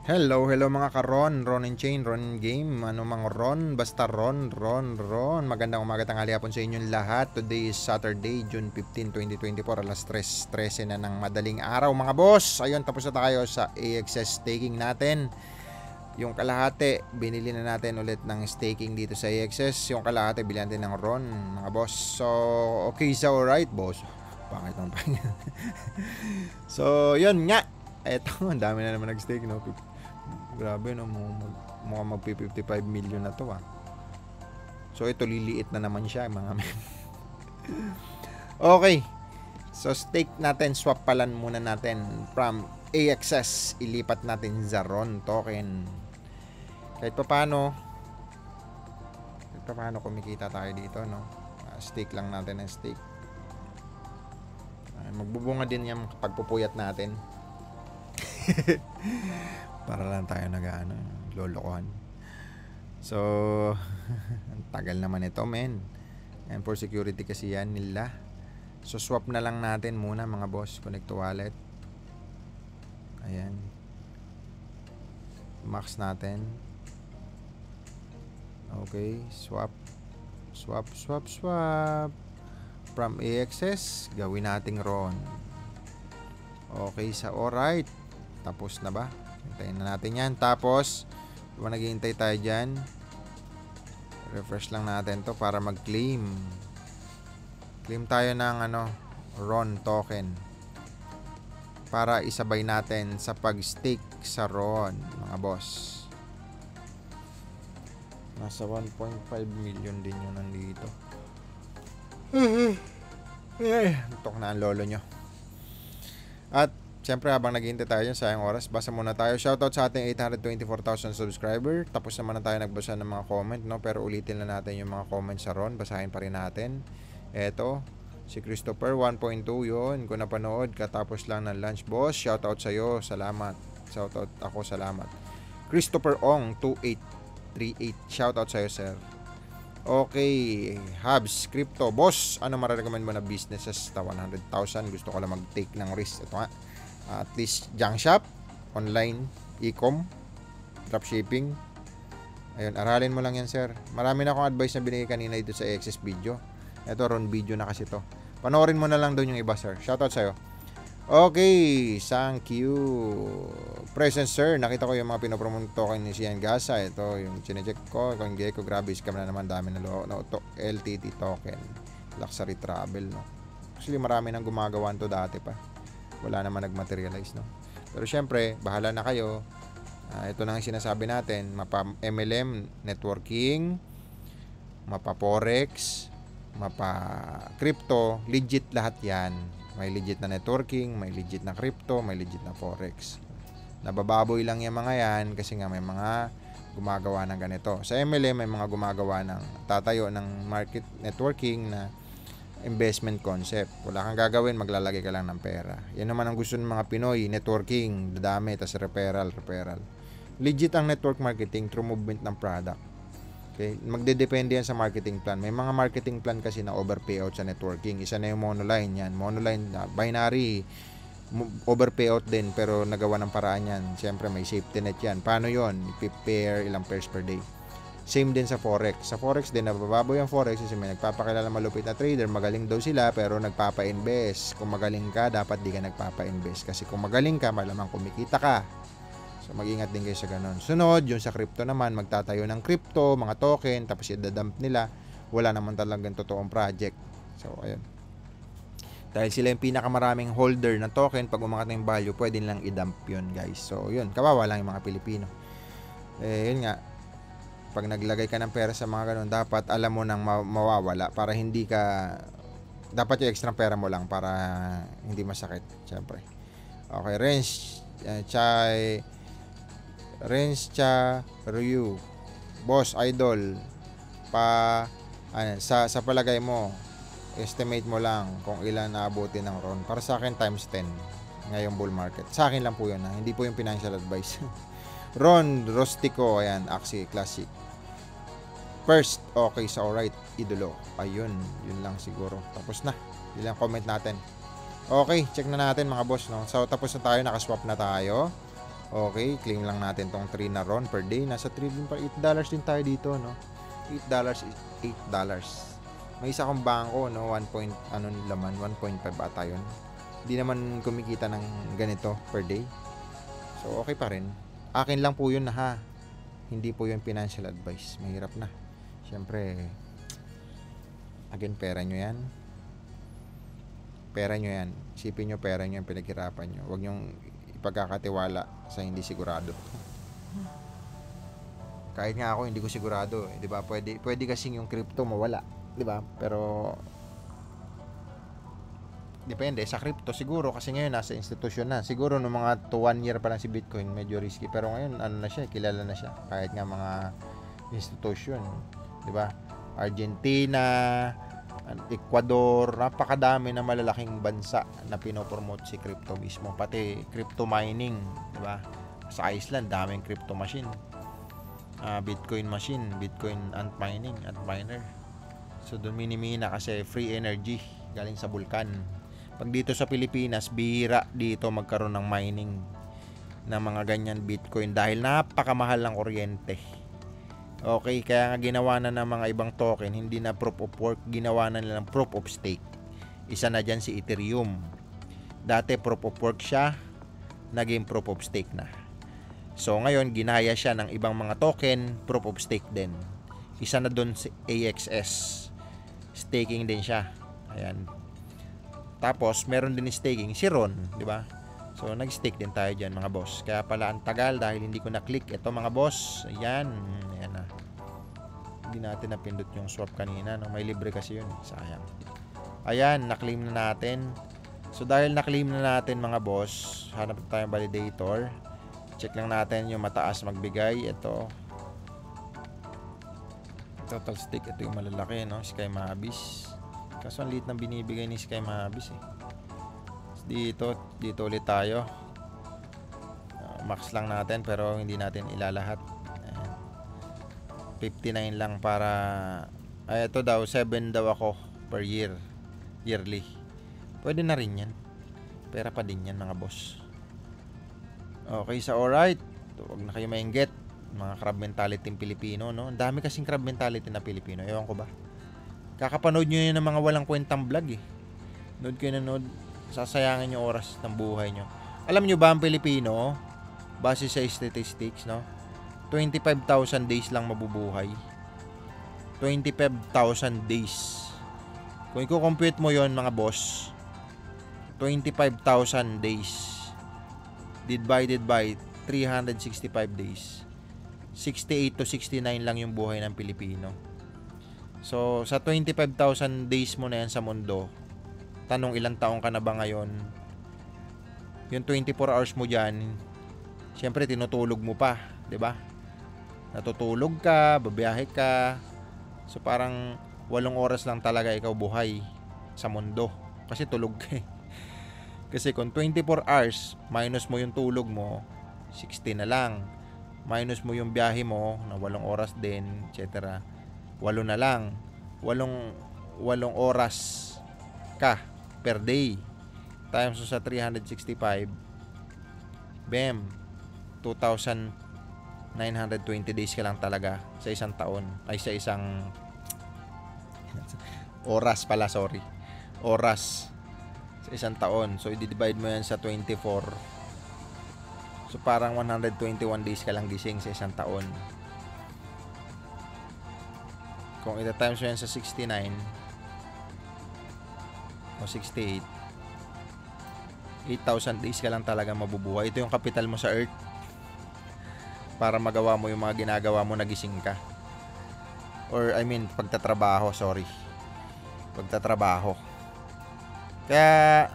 Hello, hello mga ka-Ron, Ron and Chain, Ron and Game, ano mang Ron, basta Ron. Magandang umaga, tanghali, hapon sa inyong lahat. Today is Saturday, June 15, 2024, alas 3:13 na ng madaling araw mga boss. Ayun, tapos na tayo sa AXS staking natin. Yung kalahati, binili na natin ulit ng staking dito sa AXS. Yung kalahati, bilhan natin ng Ron, mga boss. So, okay, so alright, boss. Pangit ng pangit. So, yun nga. Eto, ang dami na naman nag-stake, no? Grabe, no? Mukhang mag-55 million na to, ah. So, ito, liliit na naman siya, mga men. Okay. So, stake natin, swap palan muna natin from AXS. Ilipat natin sa Ron token. Kahit pa paano kumikita tayo dito, no? Stake lang natin ng stake. Magbubunga din yung pagpupuyat natin. Para lang tayo lolokohan. So, ang tagal naman ito, men. And for security kasi yan nila. So, swap na lang natin muna, mga boss. Connect to wallet. Ayan. Max natin. Okay, swap. From AXS, gawin nating Ron. Okay, alright. Tapos na ba? Hintayin na natin yan. Tapos, diba naghihintay tayo dyan? Refresh lang natin to para mag-claim. Claim tayo ng Ron token. Para isabay natin sa pag-stake sa Ron, mga boss. Nasa 1.5 million din yun nandito. Tok na ang lolo nyo. At siyempre, habang naghihintay tayo dyan, sayang oras, basa muna tayo. Shoutout sa ating 824,000 subscriber. Tapos naman na tayo nagbasa ng mga comment, no? Pero ulitin na natin yung mga comments sa Ron. Basahin pa rin natin. Eto, si Christopher 1.2 yun. Kung napanood, katapos lang ng lunch, boss. Shoutout sa'yo. Salamat. Shoutout ako, salamat. Christopher Ong 2838. Shoutout sa'yo, sir. Okay, Habs, crypto. Boss, ano mararecommend mo na businesses sa 100,000? Gusto ko lang mag-take ng risk. Ito nga. At least junk shop, online, e-com, dropshipping. Ayun, aralin mo lang yan, sir. Marami na akong advice na binigay kanina dito sa AXS video. Ito, Ron video na kasi to. Panoorin mo na lang doon yung iba, sir. Shoutout sa'yo. Okay, thank you. Present, sir. Nakita ko yung mga pinopromote token ni Sian Gasa. Ito, yung chinecheck ko. Kung Gecko, grabe, scam na naman. Dami na LTT token. Luxury travel, no? Actually, marami nang gumagawa to dati pa. Wala naman nagmaterialize, no? Pero syempre, bahala na kayo. Ito na ang sinasabi natin. Mapa MLM, networking, mapa forex, mapa crypto, legit lahat yan. May legit na networking, may legit na crypto, may legit na forex. Nabababoy lang yung mga yan kasi nga may mga gumagawa ng ganito. Sa MLM, may mga gumagawa ng tatayo ng market networking na investment concept. Wala kang gagawin, maglalagay ka lang ng pera. Yan naman ang gusto ng mga Pinoy, networking, dadami, tas referral. Legit ang network marketing through movement ng product. Okay, magdedepende yan sa marketing plan. May mga marketing plan kasi na over payout sa networking. Isa na yung monoline yan. Monoline, binary, over payout din pero nagawa ng paraan yan. Siyempre may safety net yan. Paano yon? I-pair ilang pairs per day. Same din sa forex. Sa forex din, nabababoy ang forex kasi may nagpapakilala malupit na trader. Magaling daw sila pero nagpapa-invest. Kung magaling ka, dapat di ka nagpapa-invest. Kasi kung magaling ka, malamang kumikita ka. So, mag-ingat din kayo sa ganun. Sunod, yung sa crypto naman, magtatayo ng crypto, mga token, tapos i-dump nila. Wala naman talagang totoong project. So, ayun. Dahil sila yung pinakamaraming holder ng token, pag umangat na yung value, pwede nilang i-dump yun, guys. So, yun. Kawawa lang yung mga Pilipino. Yun nga. Pag naglagay ka ng pera sa mga ganun, dapat alam mo nang mawawala para hindi ka... Dapat yung extra pera mo lang para hindi masakit. Siyempre. Okay, Renz Cha Ryu. Boss, idol. Sa palagay mo, estimate mo lang kung ilan naabutin ng Ron. Para sa akin, times 10 ngayong bull market. Sa akin lang po yun, ha? Hindi po yung financial advice. Ron Rostico, ayan, Axie Classic. First, okay, sa alright, idolo. Ayun, yun lang siguro. Tapos na, yun lang comment natin. Okay, check na natin mga boss, no? So, tapos na tayo, nakaswap na tayo. Okay, claim lang natin tong 3 na RON per day. Nasa 3 din pa, $8 din tayo dito, no? $8 is $8. May isa kong bangko, no? 1 point, ano laman, 1.5 ata yun. Hindi naman kumikita ng ganito per day. So, okay pa rin. Akin lang po yun na ha. Hindi po yung financial advice. Mahirap na. Siyempre, again, pera nyo yan. Pera nyo yan. Isipin nyo, pera nyo yung pinaghirapan nyo. Huwag nyong ipagkakatiwala sa hindi sigurado. Kahit nga ako, hindi ko sigurado. Di ba? Pwede kasing yung crypto mawala. Di ba? Pero, depende. Sa crypto, siguro. Kasi ngayon, nasa institusyon na. Siguro, no mga 1 year pa lang si Bitcoin, medyo risky. Pero ngayon, ano na siya, kilala na siya. Kahit nga mga institusyon. Di ba? Argentina, Ecuador, napakadami na malalaking bansa na pinopromote si crypto mismo, pati crypto mining, di ba? Sa Iceland, daming crypto machine, Bitcoin machine, Bitcoin ant mining, ant miner. So doon minimina kasi free energy galing sa bulkan. Pag dito sa Pilipinas, bihira dito magkaroon ng mining ng mga ganyan Bitcoin dahil napakamahal ng kuryente. Okay, kaya nga ginawa na ng mga ibang token, hindi na proof of work, ginawa na nilang proof of stake. Isa na dyan si Ethereum. Dati proof of work siya, naging proof of stake na. So ngayon, ginaya siya ng ibang mga token, proof of stake din. Isa na doon si AXS. Staking din siya. Ayan. Tapos, meron din staking si Ron, di ba? So, nag-stake din tayo dyan, mga boss. Kaya pala ang tagal dahil hindi ko na-click. Ito, mga boss. Ayan. Ayan na. Hindi natin napindot yung swap kanina. No? May libre kasi yun. Sayang. Ayan, na-claim na natin. So, dahil na-claim na natin, mga boss, hanap tayong validator. Check lang natin yung mataas magbigay. Ito. Total stake. Ito yung malalaki, no? Sky Mabis. Kaso ang liit ng binibigay ni Sky Mabis, eh. Dito ulit tayo. Max lang natin pero hindi natin ilalahat. Ayan. 59 lang para ito daw 7 daw ako per year. Yearly. Pwede na rin yan. Pera pa din yan, mga boss. Okay, so alright. Huwag na kayo mainggit. Mga crab mentality ng Pilipino, no? Ang dami kasing crab mentality na Pilipino. Ewan ko ba? Kakapanood nyo yun ng mga walang kwentang vlog, eh. Nood kayo na nood. Sasayangin yung oras ng buhay nyo. Alam nyo ba ang Pilipino, base sa statistics, no? 25,000 days lang mabubuhay. 25,000 days. Kung i-compute mo yon, mga boss, 25,000 days divided by 365 days. 68 to 69 lang yung buhay ng Pilipino. So, sa 25,000 days mo na yan sa mundo, tanong ilang taong ka na ba ngayon? Yung 24 hours mo dyan, syempre tinutulog mo pa, 'di ba? Natutulog ka, babiyahe ka. So parang 8 oras lang talaga ikaw buhay sa mundo kasi tulog ka. Kasi kung 24 hours minus mo yung tulog mo, 60 na lang. Minus mo yung biyahe mo na 8 oras din, etc. 8 na lang. 8 oras ka per day times sa 365, bam, 2,920 days ka lang talaga sa isang taon, ay sa isang oras pala, sorry, oras sa isang taon. So i-divide mo yan sa 24, so parang 121 days ka lang gising sa isang taon. Kung ita-times mo yan sa 69 o 68, 8,000 days ka lang talaga mabubuhay. Ito yung kapital mo sa earth para magawa mo yung mga ginagawa mo na gising ka. Or I mean, pagtatrabaho, sorry. Pagtatrabaho. Kaya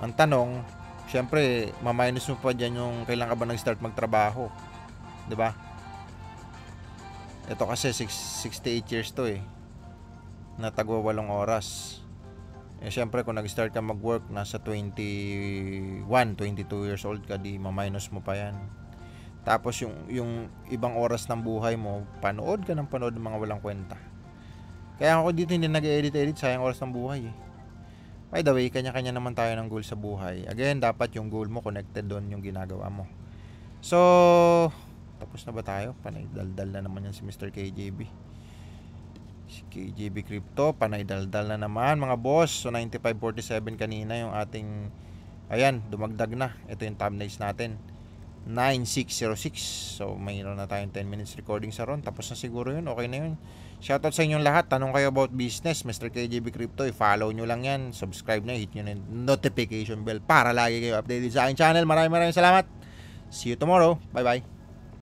ang tanong, syempre, ma-minus mo pa dyan yung kailan ka ba nag-start magtrabaho. 'Di ba? Ito kasi 68 years to, eh. Na tagwa 8 oras. Eh syempre kung nag-start ka mag-work nasa 21, 22 years old ka, di ma-minus mo pa 'yan. Tapos yung ibang oras ng buhay mo, panood ka ng mga walang kwenta. Kaya ako dito hindi nag-edit, sayang oras ng buhay, eh. By the way, kanya-kanya naman tayo ng goal sa buhay. Again, dapat yung goal mo connected doon yung ginagawa mo. So, tapos na ba tayo? Panay daldal na naman yan si Mr. KJB. Si KJB Crypto, panay daldal na naman mga boss. So, 95.47 kanina yung ating, ayan, dumagdag na. Ito yung thumbnails natin. 9606. So, mayroon na tayong 10 minutes recording sa ron. Tapos na siguro yun. Okay na yun. Shoutout sa inyong lahat. Tanong kayo about business, Mr. KJB Crypto. I-follow nyo lang yan. Subscribe na. Hit nyo na yung notification bell para lagi kayo updated sa aking channel. Maraming salamat. See you tomorrow. Bye-bye.